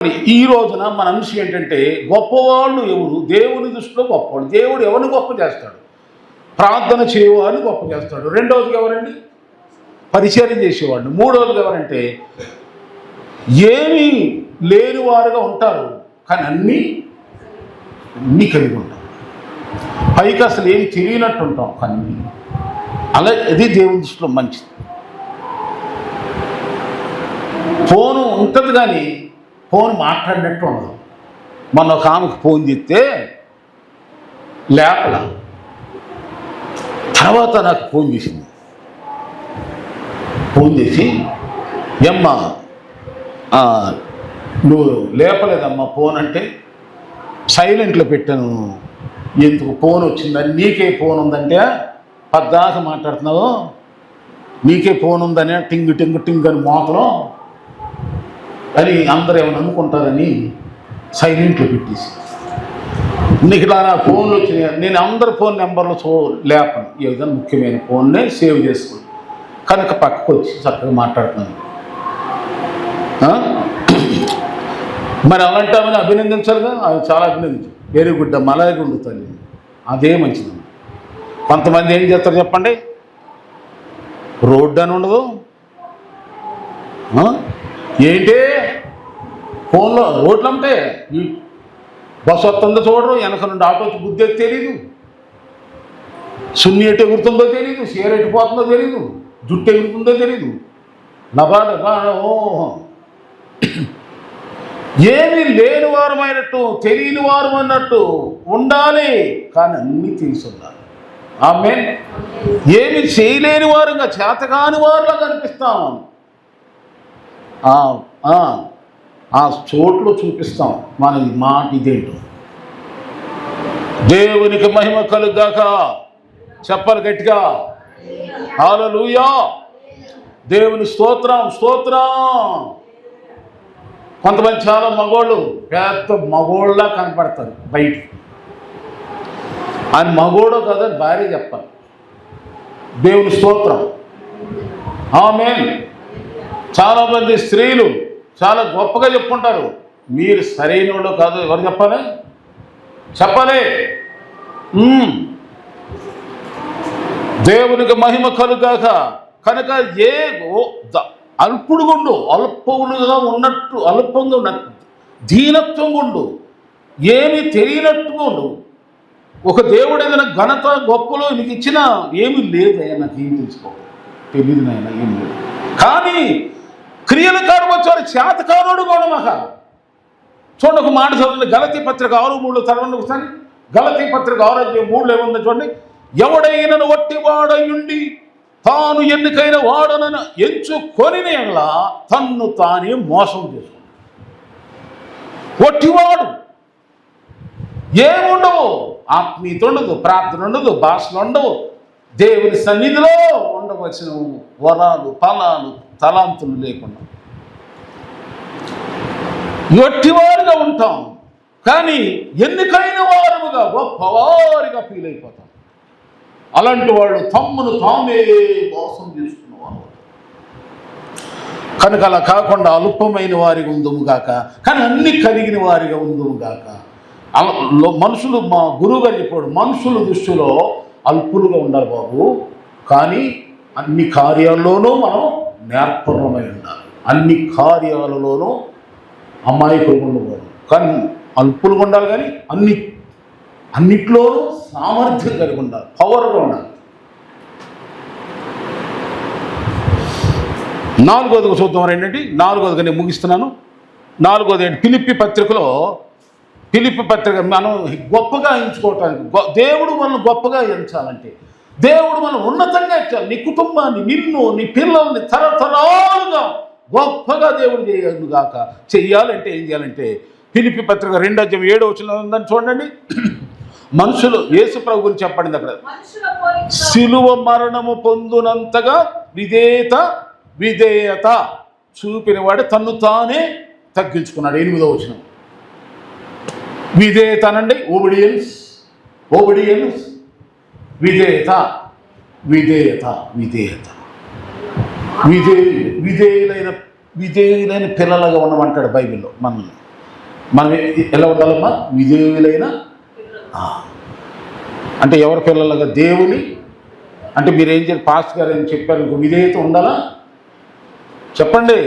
ఈ రోజున మన అంశం ఏంటంటే గొప్పవాళ్ళు ఎవరు? దేవుని దృష్టిలో గొప్పవాళ్ళు. దేవుడు ఎవరిని గొప్ప చేస్తాడు? ప్రార్థన చేయవాడిని గొప్ప చేస్తాడు. రెండవది ఎవరండి? పరిచర్య చేసేవాడిని. మూడవది ఎవరంటే ఏమీ లేని వారుగా ఉంటారు కానీ అన్నీ కలిగి ఉంటాం. పైకి అసలు ఏమి తెలియనట్టు ఉంటాం కానీ అలా ఇది దేవుని దృష్టిలో మంచిది. ఫోను ఉంటుంది కానీ ఫోన్ మాట్లాడినట్టు ఉండదు. మొన్న ఒక ఆమెకు ఫోన్ చేస్తే లేపల, తర్వాత నాకు ఫోన్ చేసింది. ఫోన్ చేసి ఏమ్మా నువ్వు లేపలేదమ్మా ఫోన్ అంటే, సైలెంట్లో పెట్టాను. ఎందుకు ఫోన్ వచ్చిందని? నీకే ఫోన్ ఉందంటే పద్దాక మాట్లాడుతున్నావు, నీకే ఫోన్ ఉందని టింగ్ టింగ్ టింగ్ అని మోతలో అని అందరూ ఏమైనా అనుకుంటారని సైలెంట్లో పెట్టేసి, నీకు ఇలా నా ఫోన్లు వచ్చినాయి. నేను అందరి ఫోన్ నెంబర్లు లేపను, ఏదైనా ముఖ్యమైన ఫోన్నే సేవ్ చేసుకోండి కనుక పక్కకు వచ్చి చక్కగా మాట్లాడుతున్నాను. మరి అలాంటి ఆమెను అభినందించాలిగా, అవి చాలా అభినందించాలి. వెరీ గుడ్ అమ్మ, అలాగే ఉండు తల్లి, అదే మంచిది. కొంతమంది ఏం చేస్తారు చెప్పండి, రోడ్డు అని ఉండదు, ఏంటి ఫోన్లో రోడ్లు అంటే బస్సు వస్తుందో చూడరు, వెనక నుండి ఆటో వచ్చి గుద్దేది తెలీదు, సున్ని ఎటు ఎగురుతుందో తెలీదు, చీర ఎట్టిపోతుందో తెలీదు, జుట్టు ఎగురుతుందో తెలీదు, ఓహో ఏమీ లేని వారమైనట్టు తెలియని వారు అన్నట్టు ఉండాలి కానీ అన్నీ తెలిసి ఉండాలి. ఆమేన్. ఏమి చేయలేని వారుగా చేతకాని వారులా కనిపిస్తాం, ఆ చోట్లో చూపిస్తాం మన మాట ఇదేంటో. దేవునికి మహిమ కలుగాక, చెప్పాలి గట్టిగా హల్లెలూయా. దేవుని స్తోత్రం స్తోత్రం. కొంతమంది చాలా మగోళ్ళు పెద్ద మగోళ్ళలా కనపడతారు బయట, ఆయన మగోడో కదా భార్య చెప్పాలి. దేవుని స్తోత్రం ఆమేన్. చాలామంది స్త్రీలు చాలా గొప్పగా చెప్పుకుంటారు, మీరు సరైన వాళ్ళు కాదు. ఎవరు చెప్పాలి? దేవునికి మహిమ కలుగాక. కనుక ఏ అల్పుడుగుండు, అల్పములుగా ఉన్నట్టు, అల్పంగా ఉన్నట్టు దీనత్వం ఉండు, ఏమీ తెలియనట్టుగా ఉండు. ఒక దేవుడు ఏదైనా ఘనత గొప్పలో నీకు ఇచ్చినా ఏమీ లేదు, నాకు ఏం తెలుసుకో తెలియదు నాయన, ఏం లేదు. కానీ క్రియలు కాడవచ్చారు చేతకానుడు కూడా మహా. చూడండి, ఒక మాట చదవండి, గలతీ పత్రిక 6:3 చదవండి ఒకసారి. గలతీ పత్రిక 6:3 ఏముందో చూడండి. ఎవడైనను వట్టివాడయుండి తాను ఎన్నికైన వాడనను ఎంచుకొని తన్ను తానే మోసం చేసుకుంటాడు. వట్టివాడు ఏముండవు, ఆత్మీయత ఉండదు, ప్రార్థన ఉండదు, భాషలు ఉండవు, దేవుని సన్నిధిలో ఉండవలసిన వరాలు ఫలాలు తలాంతులు లేకుండా వట్టివారుగా ఉంటాం. కానీ ఎన్నికైన వారముగా గొప్పవారిగా ఫీల్ అయిపోతాం. అలాంటి వాళ్ళు తమ్మును తామే మోసం చేసుకున్నవారు. కనుక అలా కాకుండా అల్పమైన వారిగా ఉందుము గాక, కానీ అన్ని కలిగిన వారిగా ఉందుము గాక. మనుషులు, మా గురువు గారు చెప్పాడు, మనుషుల దృష్టిలో అల్పులుగా ఉండాలి బాబు, కానీ అన్ని కార్యాల్లోనూ మనం నేర్పరమై ఉండాలి. అన్ని కార్యాలలోనూ అమాయకులుగా ఉండకూడదు, కానీ అల్పులుగా ఉండాలి. కానీ అన్నిట్లోనూ సామర్థ్యం కలిగి ఉండాలి, పవర్గా ఉండాలి. 4వది చూద్దాం ఏంటంటే, 4వదిగా నేను ముగిస్తున్నాను. 4వది ఏంటి? ఫిలిప్పీ పత్రిక మనం గొప్పగా ఎంచుకోవటానికి, దేవుడు మనం గొప్పగా ఎంచాలంటే, దేవుడు మనం ఉన్నతంగా ఎంచాలి. నీ కుటుంబాన్ని, నిన్ను, నీ పిల్లల్ని తరతరాలుగా గొప్పగా దేవుడు చేయగాక. చెయ్యాలంటే ఏం చేయాలంటే, ఫిలిప్పీ పత్రిక 2:7 ఉందని చూడండి. మనుషులు, యేసు ప్రభు గురించి చెప్పండి అక్కడ, సిలువ మరణము పొందునంతగా విధేయత చూపినవాడు తన్ను తానే తగ్గించుకున్నాడు. 8వ విధేయత అనండి, ఓబిడియన్స్, విధేయత విధేయులైన పిల్లలుగా ఉండమంటాడు బైబిల్లో మనల్ని. మనం ఎలా ఉండాలమ్మా? విధేయులైన. అంటే ఎవరి పిల్లలుగా? దేవుని. అంటే మీరేం చేయాలి? పాస్టర్ గారు ఏం చెప్పారు, విధేయత ఉండాలా? చెప్పండి.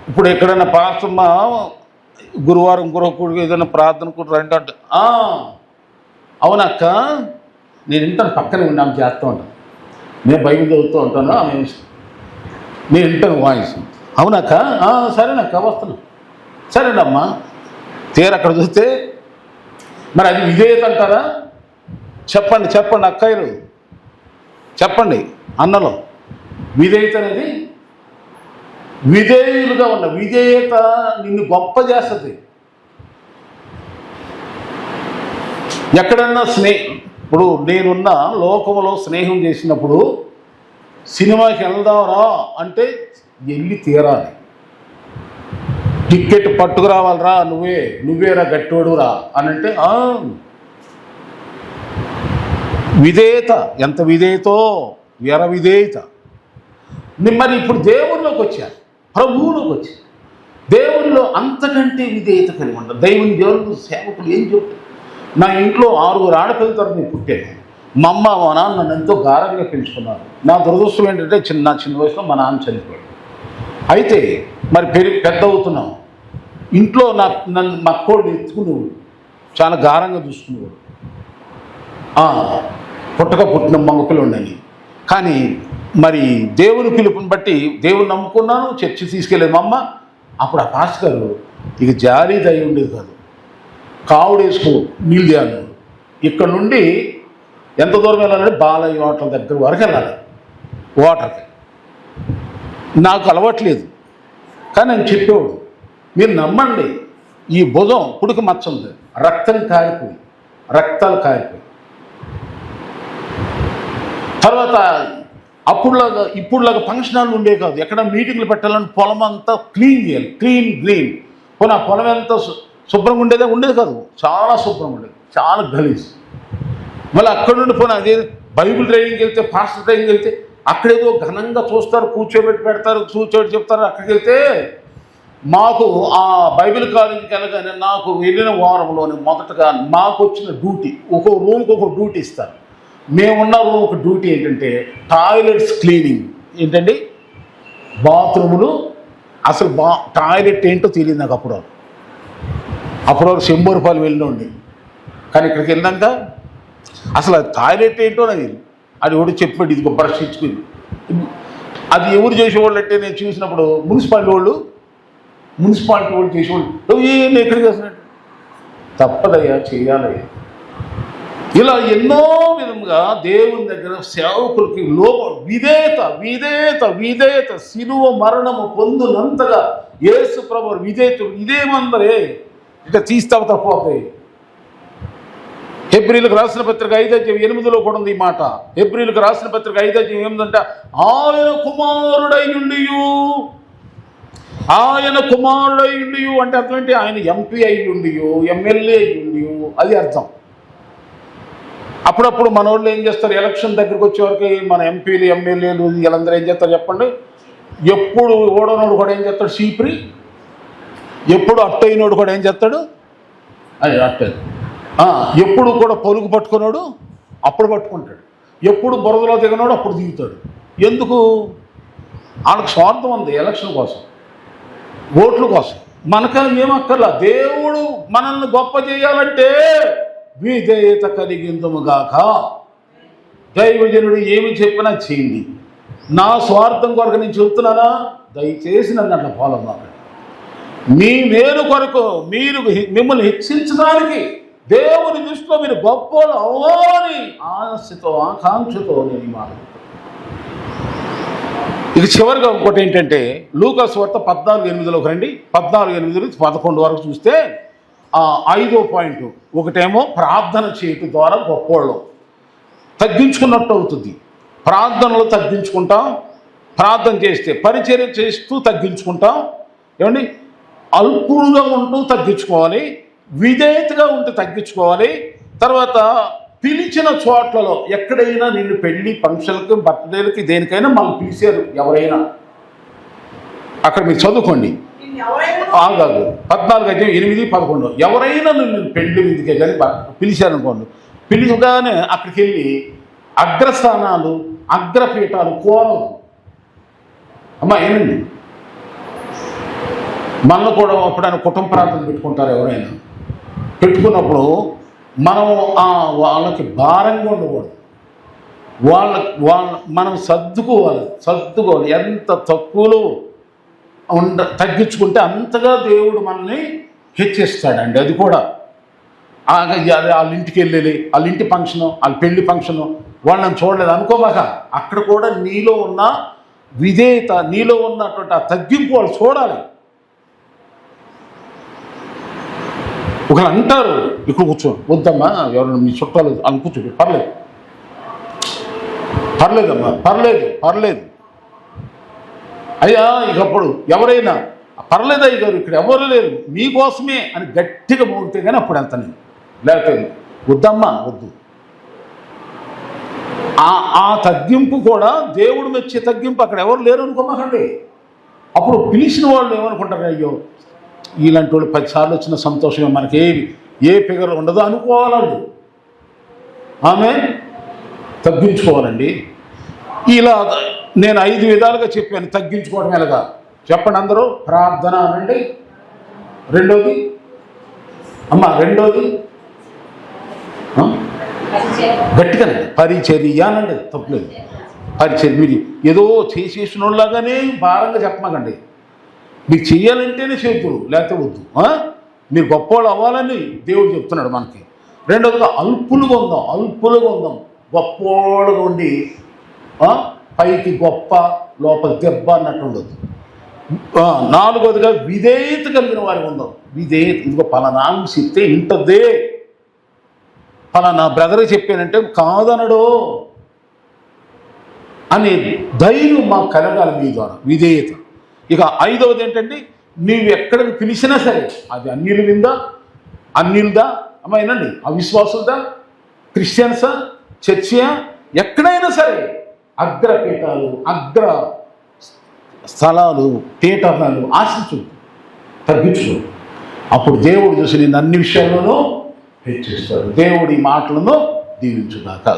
ఇప్పుడు ఎక్కడైనా పాస్టర్ మా గురువారం గురువుకు ఏదైనా ప్రార్థనకు రండి అంటే అవునక్క నేను వింటాను, పక్కనే ఉన్నాము చేస్తూ ఉంటాను, నేను బైబిల్ చదువుతూ ఉంటాను, నేను వింటాను వాయిస్. అవునక్క సరేనక్క వస్తున్నాను, సరేనమ్మా. తీరు అక్కడ చూస్తే మరి అది విధేయత అంటారా? చెప్పండి చెప్పండి అక్కయ్యలు, చెప్పండి అన్నలో. విధేయత అనేది, విధేయులుగా ఉన్న విధేయత నిన్ను గొప్ప చేస్తుంది. ఎక్కడన్నా ఇప్పుడు నేనున్న లోకంలో స్నేహం చేసినప్పుడు సినిమాకి వెళ్దాంరా అంటే వెళ్ళి తీరాలి. టికెట్ పట్టుకురావాలరా, నువ్వేరా గట్టోడురా అని అంటే విధేయత. ఎంత విధేయతో, విధేయత. మరి ఇప్పుడు దేవుళ్ళలోకి వచ్చారు, ప్రభువులోకి వచ్చారు. దేవుల్లో అంతకంటే విధేయత కలిగి ఉంటారు. దేవుని సేవకులు ఏం చెప్తారు? నా ఇంట్లో 6 ఆడపిల్లతో నేను పుట్టాను. మా అమ్మ మా నాన్న నన్ను ఎంతో గారంగా పెంచుకున్నారు. నా దురదృష్టం ఏంటంటే చిన్న వయసులో మా నాన్న చనిపోయాడు. అయితే మరి పెద్ద అవుతున్నాం. ఇంట్లో నన్ను మా కోళ్ళు ఎత్తుకునేవాడు, చాలా గారంగా చూసుకునేవాడు. పుట్టిన మగపిల్లుండని. కానీ మరి దేవుని పిలుపుని బట్టి దేవుని నమ్ముకున్నాను, చర్చి తీసుకెళ్ళేది మా అమ్మ. అప్పుడు ఆ పాస్టర్ గారు ఇక జారీ దయ ఉండేది కాదు, కావుడేసుకో నీళ్ళు చేయాలి. ఇక్కడ నుండి ఎంత దూరం వెళ్ళాలంటే బాలయ్య హోటల్ దగ్గర వరకు వెళ్ళాలి వాటర్కి. నాకు అలవాట్లేదు, కానీ నేను చెప్పేవాడు, మీరు నమ్మండి, ఈ భుజం పుడుకు మచ్చ ఉంది, రక్తాలు కారిపోయి. తర్వాత ఇప్పుడులాగా ఫంక్షన్ హాల్ ఉండే కాదు. ఎక్కడ మీటింగ్లు పెట్టాలని పొలం అంతా క్లీన్ చేయాలి, గ్రీన్. పోనీ ఆ పొలం ఎంత శుభ్రంగా ఉండేది కాదు, చాలా శుభ్రంగా ఉండేది, చాలా గలీజ్. మళ్ళీ అక్కడ నుండి పోనీ అదే బైబిల్ ట్రైనింగ్కి వెళ్తే, పాస్టర్ ట్రైనింగ్కి వెళ్తే అక్కడేదో ఘనంగా చూస్తారు, కూర్చోబెట్టి చెప్తారు. అక్కడికి వెళ్తే మాకు ఆ బైబిల్ కాలేజీకి వెళ్ళగానే నాకు వెళ్ళిన వారంలోనే మొదటగా మాకు వచ్చిన డ్యూటీ, ఒక్కో రూమ్కి ఒక డ్యూటీ ఇస్తారు. మేమున్న రూమ్ ఒక డ్యూటీ ఏంటంటే టాయిలెట్స్ క్లీనింగ్. ఏంటండి? బాత్రూములు. అసలు టాయిలెట్ ఏంటో తెలియదు నాకు అప్పుడు 100 రూపాయలు వెళ్ళినండి. కానీ ఇక్కడికి వెళ్ళినాక అసలు టాయిలెట్ ఏంటో నాకు అది ఒకటి చెప్పాడు, ఇది బ్రష్ ఇచ్చుకుంది. అది ఎవరు చేసేవాళ్ళు అంటే నేను చూసినప్పుడు మున్సిపాలిటీ వాళ్ళు చేసేవాళ్ళు. నేను ఎక్కడికి చేస్తున్నట్టు తప్పదయ్యా, చేయాలయ్యా. ఇలా ఎన్నో విధంగా దేవుని దగ్గర సేవకులకి విధేయత శిలువ మరణము పొందునంతగా యేసు ప్రభువు విధేయత. ఇదేమందరే ఇట్లా తీస్తావు తప్పవుతాయి. హెబ్రీలకు రాసిన పత్రిక 5:8 కూడా ఉంది ఈ మాట. హెబ్రీలకు రాసిన పత్రిక 5:8 అంటే ఆయన కుమారుడై నుండి అంటే అర్థం ఏంటి? ఆయన ఎంపీ అయి ఉండి, ఎమ్మెల్యే అయి ఉండి, అది అర్థం. అప్పుడప్పుడు మన వాళ్ళు ఏం చేస్తారు, ఎలక్షన్ దగ్గరికి వచ్చేవరకు మన ఎంపీలు ఎమ్మెల్యేలు వీళ్ళందరూ ఏం చేస్తారు చెప్పండి? ఎప్పుడు ఓడనోడు కూడా ఏం చేస్తాడు? చీప్రి. ఎప్పుడు అట్టయినోడు కూడా ఏం చేస్తాడు? అది అట్టది. ఎప్పుడు కూడా పొరుగు పట్టుకున్నాడు అప్పుడు పట్టుకుంటాడు. ఎప్పుడు బురదలో దిగినాడు అప్పుడు దిగుతాడు. ఎందుకు? వాళ్ళకి స్వార్థం ఉంది, ఎలక్షన్ కోసం, ఓట్ల కోసం. మనకని ఏమక్కర్లా. దేవుడు మనల్ని గొప్ప చేయాలంటే విధేయత కలిగిందుముగాక. దైవజనుడు ఏమి చెప్పినా చేయండి. నా స్వార్థం కొరకు నేను చెబుతున్నానా? దయచేసి నన్ను అట్లా ఫాలో అవ్వాలి. మీ మేలు కొరకు, మిమ్మల్ని హెచ్చించడానికి, దేవుని దృష్టిలో మీరు గొప్పలు అవ్వాలని ఆశతో ఆకాంక్షతో నేను మాట. ఇది చివరిగా ఇంకోటి ఏంటంటే లూకా సువార్త 14:8 రండి. 14:8 నుంచి 11 వరకు చూస్తే 5వ పాయింట్ ఒకటేమో ప్రార్థన చేయటం ద్వారా గొప్పవాళ్ళు తగ్గించుకున్నట్టు అవుతుంది. ప్రార్థనలు తగ్గించుకుంటాం, ప్రార్థన చేస్తే పరిచర్య చేస్తూ తగ్గించుకుంటాం. ఏమండి? అల్పుడుగా ఉంటూ తగ్గించుకోవాలి, విధేయతగా ఉంటూ తగ్గించుకోవాలి. తర్వాత పిలిచిన చోట్లలో ఎక్కడైనా నిన్ను పెళ్లి ఫంక్షన్లకు, బర్త్డేలకి, దేనికైనా మనం పిలిచారు ఎవరైనా, అక్కడ మీరు చదువుకోండి. ఆగాదు 14:8, 11 నిన్ను పెళ్లి విందుకే కానీ పిలిచారనుకోండి, పిలిచగానే అక్కడికి వెళ్ళి అగ్రస్థానాలు అగ్రపీఠాలు కోరం. అమ్మా ఏనండి, మనలో కూడా ఎప్పుడైనా కుటుంబ ప్రార్థన పెట్టుకుంటారు ఎవరైనా, పెట్టుకున్నప్పుడు మనం వాళ్ళకి భారంగా ఉండకూడదు, మనం సర్దుకోవాలి. ఎంత తక్కువలో తగ్గించుకుంటే అంతగా దేవుడు మనల్ని హెచ్చిస్తాడండి. అది కూడా వాళ్ళ ఇంటికి వెళ్ళి వాళ్ళ ఇంటి ఫంక్షను, వాళ్ళ పెళ్లి ఫంక్షను, వాళ్ళని చూడలేదు అనుకోబాక, అక్కడ కూడా నీలో ఉన్న విధేయత, నీలో ఉన్నటువంటి ఆ తగ్గింపు వాళ్ళు చూడాలి. ఒకరు అంటారు, ఇక్కడ కూర్చో, వద్దమ్మా ఎవరైనా మీ చుట్టాలు అని కూర్చోండి, పర్లేదమ్మా, పర్లేదు అయ్యా. ఇకప్పుడు ఎవరైనా పర్లేదు అయ్య గారు, ఇక్కడ ఎవరు లేరు, మీకోసమే అని గట్టిగా మోగితే కానీ అప్పుడు వెళ్తా నేను, లేకపోతే వద్దమ్మా వద్దు. ఆ తగ్గింపు కూడా దేవుడు మెచ్చే తగ్గింపు. అక్కడ ఎవరు లేరు అనుకోమాకండి. అప్పుడు పిలిచిన వాళ్ళు ఏమనుకుంటారు, అయ్యో ఇలాంటి వాళ్ళు 10 సార్లు వచ్చిన సంతోషమే, మనకి ఏ ఫిగర్ ఉండదు అనుకోవాలండి. ఆమె తగ్గించుకోవాలండి. ఇలా నేను 5 విధాలుగా చెప్పాను తగ్గించుకోవడం ఎలాగా. చెప్పండి అందరూ. ప్రార్థన అనండి, రెండోది గట్టిగానండి పరిచర్య అనండి, తప్పలేదు. పరిచర్య మీరు ఏదో చేసేసిన వాళ్ళలాగానే భారంగా చెప్పమాకండి. మీకు చెయ్యాలంటేనే చేతులు, లేకపోతే వద్దు. మీరు గొప్పవాళ్ళు అవ్వాలని దేవుడు చెప్తున్నాడు మనకి. రెండవదిగా అల్పులుగా ఉందాం. గొప్పవాళ్ళుగా ఉండి పైకి గొప్ప లోపల దెబ్బ అన్నట్టు ఉండదు. 4వదిగా విధేయత కలిగిన వారి ఉందాం. విధేయత, ఇదిగో పలానా చెప్తే ఇంటదే, పలానా బ్రదర్ చెప్పానంటే కాదనడో అనే ధైర్యం మాకు కలగాలి మీ ద్వారా, విధేయత. ఇక 5వది ఏంటంటే, నీవు ఎక్కడికి పిలిచినా సరే, అది అన్యులదా అమ్మాయినండి, అవిశ్వాసులదా, క్రిస్టియన్సా, చర్చియా, ఎక్కడైనా సరే అగ్రపీఠాలు, అగ్ర స్థలాలు, పీఠాలు ఆశించు, తగ్గించు. అప్పుడు దేవుడు చూసి నేను అన్ని విషయాల్లోనూ హెచ్చిస్తాడు. దేవుడి మాటలను దీవించుగాక.